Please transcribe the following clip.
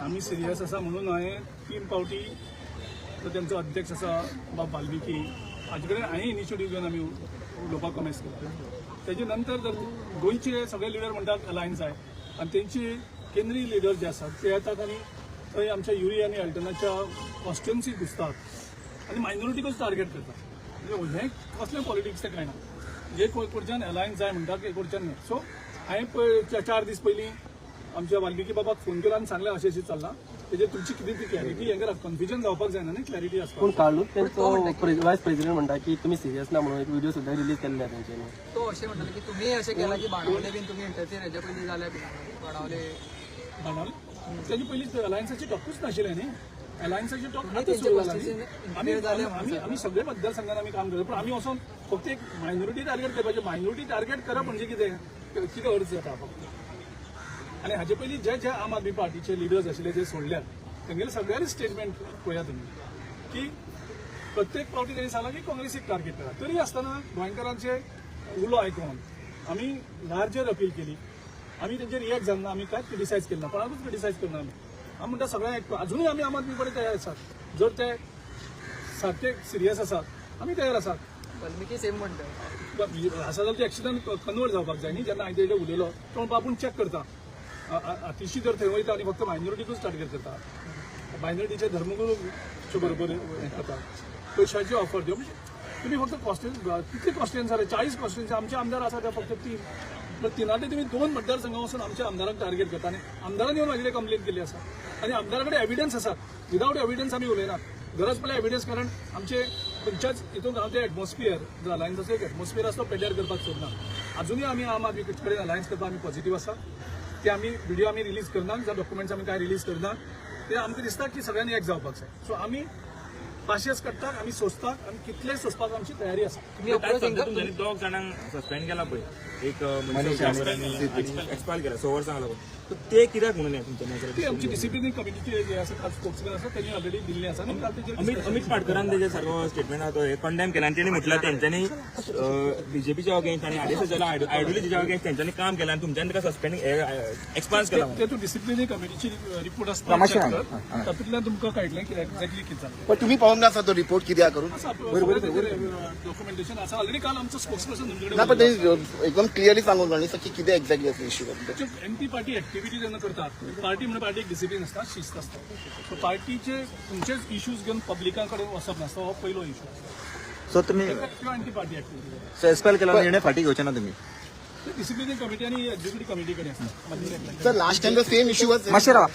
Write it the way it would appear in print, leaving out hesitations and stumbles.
आम्ही सिरियस आसा म्हणून हांवें 3 फावटी तेंचो अध्यक्ष आसा बाब वाल्मिकी हाजे कडेन हांवें इनिशिएटीव घेवन आमी उलोवपाक कमेंट्स केला. तेजे नंतर जर गोंयचे सगळे लिडर म्हणटात अलायन्स जाय आनी तेंची केंद्रीय लिडर जे आसात ते येतात आनी थंय आमच्या युरी आनी अल्टनाच्या कॉन्स्टिट्युएन्सी घुसतात आनी मायनॉरिटीकूच टार्गेट करतात. म्हणजे हें कसलें पॉलिटिक्स तें कांय ना. जे कडच्यान अलायन्स जाय म्हणटात ते कडच्यान न्ही. सो हांवें 4 दीस पयलीं आमच्या वाल्मिकी बाबाक फोन केला आनी सांगलें अशें चल्लां. तेजेर तुमची कितें ती क्लॅरिटी हेंका कन्फ्युजन जावपाक जायना न्ही, क्लॅरिटी आसपाक. पूण काळूच तेंचो वायस प्रेसिडेंट म्हणटा की तुमी सिरियस ना म्हणून एक व्हिडिओ सुद्दां रिलीज केल्ले तेंच्यांनी. तो अशें म्हणटाले की तुमी अशें केलां की बाणावले बीन तुमी इंटरफियर हेजे पयलीं जाल्यार बाणावले तेजे पयलीं अलायन्साची टॉकूच नाशिल्लें न्ही. अलायन्साची टॉक आमी सगळे मतदारसंघात आमी काम करता. पूण आमी वचोन फक्त एक मायनॉरिटी टार्गेट करपाचें. मायनॉरिटी टार्गेट करप म्हणजे कितें अर्थ जाता फक्त. आनी हाजे पयलीं जे आम आदमी पार्टीचे लिडर्स आशिल्ले जे सोडल्यात तेंगेले सगळ्यांनी स्टेटमेंट पळया तुमी की प्रत्येक फावटी तेणी सांगलां की काँग्रेसीक टार्गेट करा. तरी आसतना गोंयकारांचे उलो आयकून आमी लार्जर अपील केली. आमी तेंचेर रिएक्ट जावना, आमी कांयच क्रिटिसायज केलें ना, कोणाकूच क्रिटिसायज करना आमी म्हणटा सगळ्यांक आयकता. अजुनूय आमी आम आदमी कडेन तयार आसात. जर ते सारके सिरियस आसात आमी तयार आसात. वाल्मिकी सेम म्हणटा आसा जाल्यार ते एक्सिडंट कन्वर्ट जावपाक जाय न्ही. जेन्ना हांवें तेजेर उलयलो तो आपूण चॅक करता. अतिशी जर थंय वयता आनी फक्त मायनॉरिटीकूच टार्गेट करता, मायनॉरिटीचे धर्मगुरूचे बरोबर हें करता, पयशांची ऑफर दिवं. म्हणजे तुमी फक्त कितले कॉन्स्टिट्युएन्सी आसा 40 कॉन्स्टिट्युएन्सी आमचे आमदार आसा ते फक्त 3. तर 3 तुमी 2 मतदारसंघा वचून आमच्या आमदारांक टार्गेट करता. आनी आमदारांनी येवन म्हाजे कंप्लेन केली आसा आनी आमदारा कडेन एविडन्स आसात. विदावट एविडन्स आमी उलयनात. गरज पडल्यार एविडन्स कारण आमचे खंयच्याच हितून हांव ते एटमॉस्फियर जो अलायन्साचो एक एटमॉस्फियर आसा तो पेड्यार करपाक सोदना. अजुनूय आमी आम आदमी कडेन अलायन्स करता आमी पॉझिटिव्ह आसा. ते आमी व्हिडिओ आमी रिलीज करना, जावं डॉक्युमेंट्स आमी कांय रिलीज करना. ते आमकां दिसता की सगळ्यांनी एक जावपाक जाय. सो आमी पाशियस काडटात, आमी सोंसतात आनी कितलेय सोंसपाक आमची तयारी आसा. तुमच्यानी 2 जाणांक सस्पेंड केला पळय, एक एक्सपायल केला 6 वर्सां लागून. ते कित्याक म्हणून तुमच्या ती आमची डिसिप्लिनरी कमिटीचे जे आसा स्पोक्समॅन आसा त्यांनी ऑलरेडी दिल्ली आसा. अमित पाटकरान तेजे सारको स्टेटमेंट आसा तो कंडेम केला आनी तेणी म्हटलं तेंच्यांनी बीजेपीच्या अगेन्स्ट आनी आयडियलॉजीच्या आयडियॉलॉजीच्या अगेन्स्ट तेंच्यांनी काम केलं आनी तुमच्यांनी ताका सस्पेंड एक्सपान्स केला. ते तू डिसिप्लिनरी कमिटीची रिपोर्ट आसता तातूंतल्यान तुमकां कळटलें की एक्झॅक्टली कितें जालें. पण तुम्ही पाहून आसा तो रिपोर्ट कित्याक करून डॉक्युमेंटेशन आसा ऑलरेडी. काल आमचो स्पोक्सपर्सन तुमचे ना पण ते एकदम क्लियरली सांगून जाणी की कितें एक्झॅक्टली असं इश्यू एमपी पार्टी ऍक्टिव्हिटी जेन्ना करतात पार्टी म्हणजे पार्टी एक डिसिप्लिन आसता, शिस्त आसता. सो पार्टीचे तुमचेच इश्यूज घेवन पब्लिका कडेन वचप नासता, हो पयलो इश्यू. सो तुम्ही किंवा एंटी पार्टी ऍक्टिव्हिटी सस्पेंड केला निर्णय फाटी घेवचे ना तुम्ही. डिसिप्लिनरी कमिटी आणि एक्झिक्युटिव्ह कमिटी कडेन आसता. Sir last time the same issue was मातशें रावा.